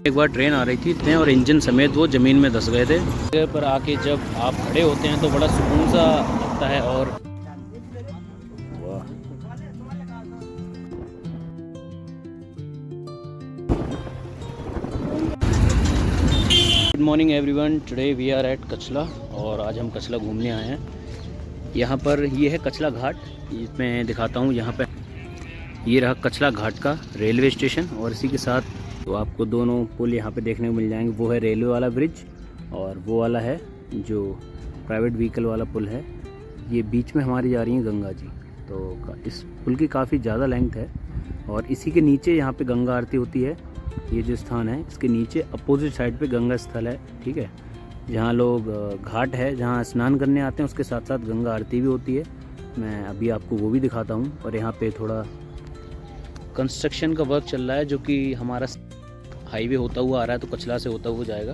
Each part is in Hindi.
एक बार ट्रेन आ रही थी और इंजन समेत वो ज़मीन में धंस गए थे। जगह पर आके जब आप खड़े होते हैं तो बड़ा सुकून सा लगता है। और good morning everyone, today we are at Kachla और आज हम कचला घूमने आए हैं। यहाँ पर ये है कचला घाट, मैं दिखाता हूँ। यहाँ पर ये रहा कचला घाट का रेलवे स्टेशन और इसी के साथ तो आपको दोनों पुल यहाँ पे देखने को मिल जाएंगे। वो है रेलवे वाला ब्रिज और वो वाला है जो प्राइवेट व्हीकल वाला पुल है। ये बीच में हमारी जा रही है गंगा जी, तो इस पुल की काफ़ी ज़्यादा लेंथ है और इसी के नीचे यहाँ पे गंगा आरती होती है। ये जो स्थान है इसके नीचे अपोजिट साइड पे गंगा स्थल है, ठीक है, जहाँ लोग घाट है जहाँ स्नान करने आते हैं, उसके साथ साथ गंगा आरती भी होती है। मैं अभी आपको वो भी दिखाता हूँ। और यहाँ पे थोड़ा कंस्ट्रक्शन का वर्क चल रहा है जो कि हमारा हाईवे होता हुआ आ रहा है, तो कचला से होता हुआ जाएगा,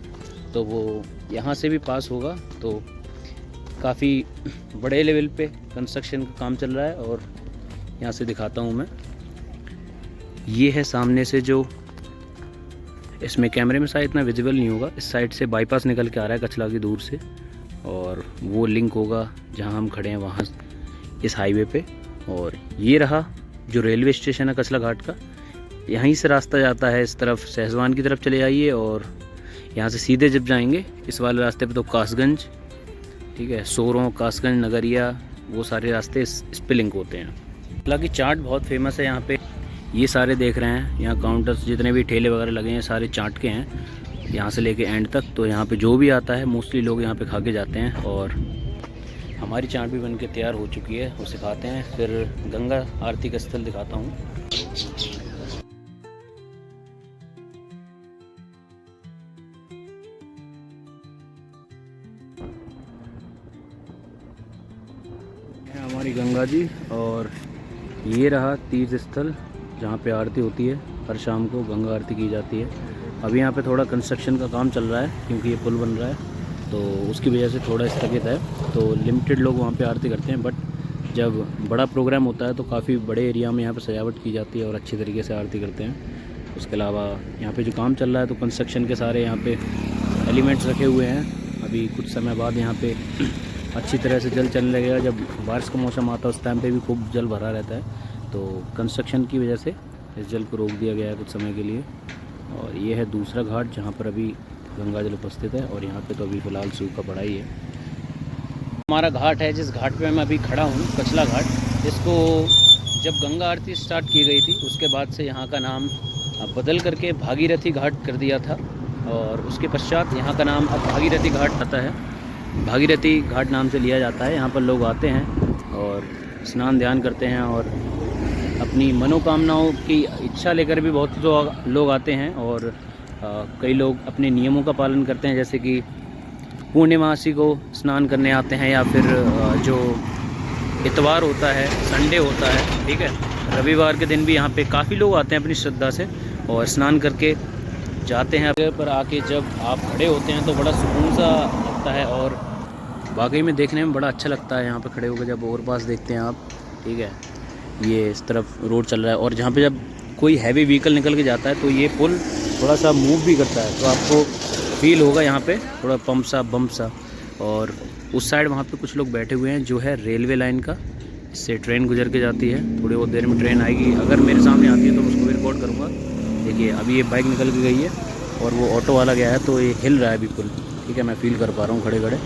तो वो यहाँ से भी पास होगा। तो काफ़ी बड़े लेवल पे कंस्ट्रक्शन का काम चल रहा है और यहाँ से दिखाता हूँ मैं। ये है सामने से, जो इसमें कैमरे में शायद इतना विजिबल नहीं होगा, इस साइड से बाईपास निकल के आ रहा है कचला की दूर से और वो लिंक होगा जहाँ हम खड़े हैं वहाँ इस हाईवे पे। और ये रहा जो रेलवे स्टेशन है कचला घाट का, यहीं से रास्ता जाता है इस तरफ, सहजवान की तरफ चले जाइए और यहाँ से सीधे जब जाएंगे इस वाले रास्ते पे तो कासगंज, ठीक है, सोरों, कासगंज, नगरिया, वो सारे रास्ते इस पे लिंक होते हैं। हालांकि चाट बहुत फेमस है यहाँ पे, ये सारे देख रहे हैं यहाँ काउंटर्स जितने भी ठेले वगैरह लगे हैं सारे चाट के हैं, यहाँ से लेके एंड तक। तो यहाँ पे जो भी आता है मोस्टली लोग यहाँ पे खा के जाते हैं। और हमारी चाट भी बनके तैयार हो चुकी है, वो सिखाते हैं। फिर गंगा आरती का स्थल दिखाता हूँ। हमारी गंगा जी और ये रहा तीर्थ स्थल जहाँ पे आरती होती है, हर शाम को गंगा आरती की जाती है। अभी यहाँ पे थोड़ा कंस्ट्रक्शन का काम चल रहा है क्योंकि ये पुल बन रहा है, तो उसकी वजह से थोड़ा स्थगित है, तो लिमिटेड लोग वहाँ पे आरती करते हैं। बट जब बड़ा प्रोग्राम होता है तो काफ़ी बड़े एरिया में यहाँ पे सजावट की जाती है और अच्छी तरीके से आरती करते हैं। उसके अलावा यहाँ पे जो काम चल रहा है तो कंस्ट्रक्शन के सारे यहाँ पे एलिमेंट्स रखे हुए हैं। अभी कुछ समय बाद यहाँ पे अच्छी तरह से जल चलने लगेगा। जब बारिश का मौसम आता है उस टाइम पे भी खूब जल भरा रहता है, तो कंस्ट्रक्शन की वजह से इस जल को रोक दिया गया है कुछ समय के लिए। और ये है दूसरा घाट जहाँ पर अभी गंगा जल उपस्थित है और यहाँ पे तो अभी फ़िलहाल सूखा पड़ा ही है। हमारा घाट है, जिस घाट पे मैं अभी खड़ा हूँ, कचला घाट। इसको जब गंगा आरती स्टार्ट की गई थी उसके बाद से यहाँ का नाम बदल करके भागीरथी घाट कर दिया था और उसके पश्चात यहाँ का नाम अब भागीरथी घाट आता है। भागीरथी घाट नाम से लिया जाता है। यहाँ पर लोग आते हैं और स्नान ध्यान करते हैं और अपनी मनोकामनाओं की इच्छा लेकर भी बहुत लोग आते हैं। और कई लोग अपने नियमों का पालन करते हैं, जैसे कि पूर्णिमासी को स्नान करने आते हैं, या फिर जो इतवार होता है, संडे होता है, ठीक है, रविवार के दिन भी यहाँ पे काफ़ी लोग आते हैं अपनी श्रद्धा से और स्नान करके जाते हैं। जगह पर आके जब आप खड़े होते हैं तो बड़ा सुकून सा लगता है और वाकई में देखने में बड़ा अच्छा लगता है। यहाँ पे खड़े होकर जब ओवरपास देखते हैं आप, ठीक है, ये इस तरफ रोड चल रहा है और जहाँ पे जब कोई हैवी व्हीकल निकल के जाता है तो ये पुल थोड़ा सा मूव भी करता है, तो आपको फील होगा यहाँ पे थोड़ा बम्प सा। और उस साइड वहाँ पे कुछ लोग बैठे हुए हैं, जो है रेलवे लाइन का, इससे ट्रेन गुजर के जाती है। थोड़ी बहुत देर में ट्रेन आएगी, अगर मेरे सामने आती है तो उसको भी रिकॉर्ड करूँगा। देखिए अभी ये बाइक निकल के गई है और वो ऑटो वाला गया है, तो ये हिल रहा है अभी पुल, ठीक है, मैं फील कर पा रहा हूँ खड़े खड़े।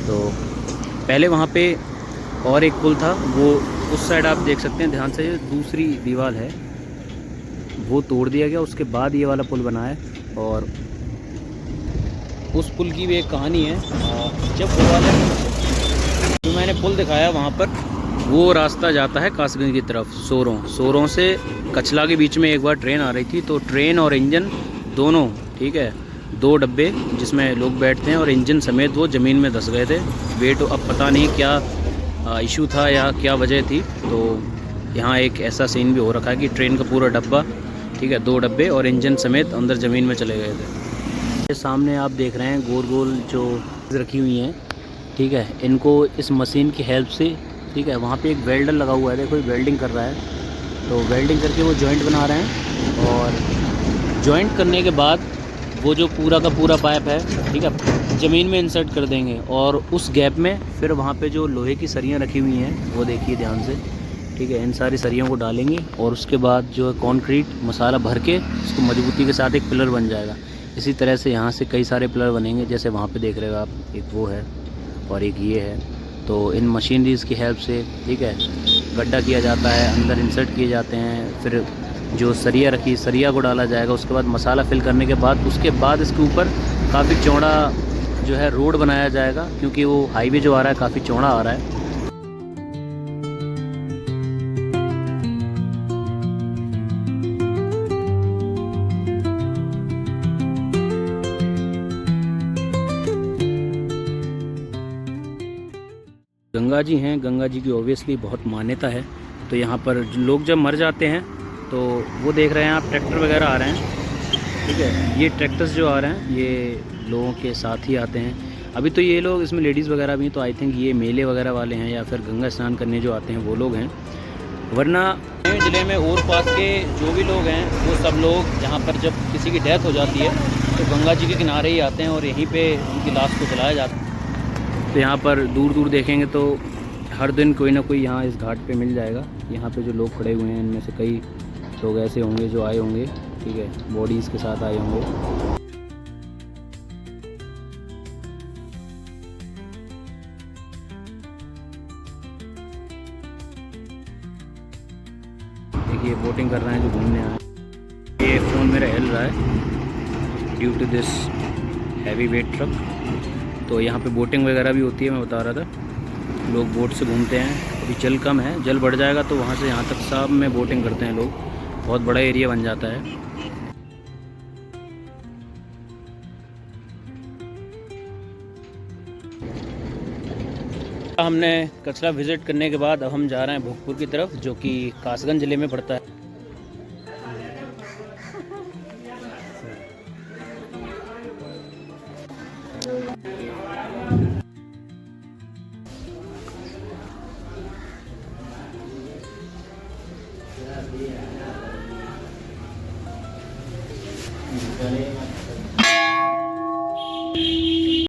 तो पहले वहाँ पे और एक पुल था, वो उस साइड आप देख सकते हैं ध्यान से, दूसरी दीवार है वो तोड़ दिया गया, उसके बाद ये वाला पुल बना है। और उस पुल की भी एक कहानी है। जब वो वाला जो मैंने पुल दिखाया वहाँ पर वो रास्ता जाता है कासगंज की तरफ, सोरों से कचला के बीच में एक बार ट्रेन आ रही थी, तो ट्रेन और इंजन दोनों, ठीक है, 2 डब्बे जिसमें लोग बैठते हैं और इंजन समेत वो ज़मीन में धंस गए थे। वेट अब पता नहीं क्या इशू था या क्या वजह थी। तो यहाँ एक ऐसा सीन भी हो रखा है कि ट्रेन का पूरा डब्बा, ठीक है, 2 डब्बे और इंजन समेत अंदर ज़मीन में चले गए थे। ये सामने आप देख रहे हैं गोल गोल जो रखी हुई हैं, ठीक है, इनको इस मशीन की हेल्प से, ठीक है, वहाँ पे एक वेल्डर लगा हुआ है, देखो वेल्डिंग कर रहा है, तो वेल्डिंग करके वो जॉइंट बना रहे हैं। और जॉइंट करने के बाद वो जो पूरा का पूरा पाइप है, ठीक है, ज़मीन में इंसर्ट कर देंगे और उस गैप में फिर वहाँ पे जो लोहे की सरियाँ रखी हुई हैं वो देखिए ध्यान से, ठीक है, इन सारी सरियों को डालेंगे और उसके बाद जो है कंक्रीट मसाला भर के उसको मजबूती के साथ एक पिलर बन जाएगा। इसी तरह से यहाँ से कई सारे पिलर बनेंगे, जैसे वहाँ पे देख रहे हो आप, एक वो है और एक ये है। तो इन मशीनरीज़ की हेल्प से, ठीक है, गड्ढा किया जाता है, अंदर इंसर्ट किए जाते हैं, फिर जो सरिया रखी सरिया को डाला जाएगा, उसके बाद मसाला फिल करने के बाद उसके बाद इसके ऊपर काफ़ी चौड़ा जो है रोड बनाया जाएगा, क्योंकि वो हाईवे जो आ रहा है काफ़ी चौड़ा आ रहा है। गंगा जी हैं, गंगा जी की ऑब्वियसली बहुत मान्यता है। तो यहाँ पर लोग जब मर जाते हैं तो वो देख रहे हैं आप, ट्रैक्टर वगैरह आ रहे हैं, ठीक है, ये ट्रैक्टर्स जो आ रहे हैं ये लोगों के साथ ही आते हैं। अभी तो ये लोग, इसमें लेडीज़ वगैरह भी, तो आई थिंक ये मेले वगैरह वाले हैं या फिर गंगा स्नान करने जो आते हैं वो लोग हैं। वरना ज़िले में और पास के जो भी लोग हैं वो सब लोग यहाँ पर जब किसी की डेथ हो जाती है तो गंगा जी के किनारे ही आते हैं और यहीं पे उनकी लाश को जलाया जाता है। तो यहाँ पर दूर दूर देखेंगे तो हर दिन कोई ना कोई यहाँ इस घाट पे मिल जाएगा। यहाँ पे जो लोग खड़े हुए हैं इनमें से कई लोग ऐसे होंगे जो आए होंगे, ठीक है, बॉडीज़ के साथ आए होंगे। देखिए बोटिंग कर रहे हैं जो घूमने आए। ये फ़ोन मेरा हिल रहा है due to this heavy weight truck. तो यहाँ पे बोटिंग वगैरह भी होती है, मैं बता रहा था, लोग बोट से घूमते हैं। अभी जल कम है, जल बढ़ जाएगा तो वहाँ से यहाँ तक सब में बोटिंग करते हैं लोग, बहुत बड़ा एरिया बन जाता है। हमने कचरा विज़िट करने के बाद अब हम जा रहे हैं भोगपुर की तरफ, जो कि कासगंज ज़िले में पड़ता है।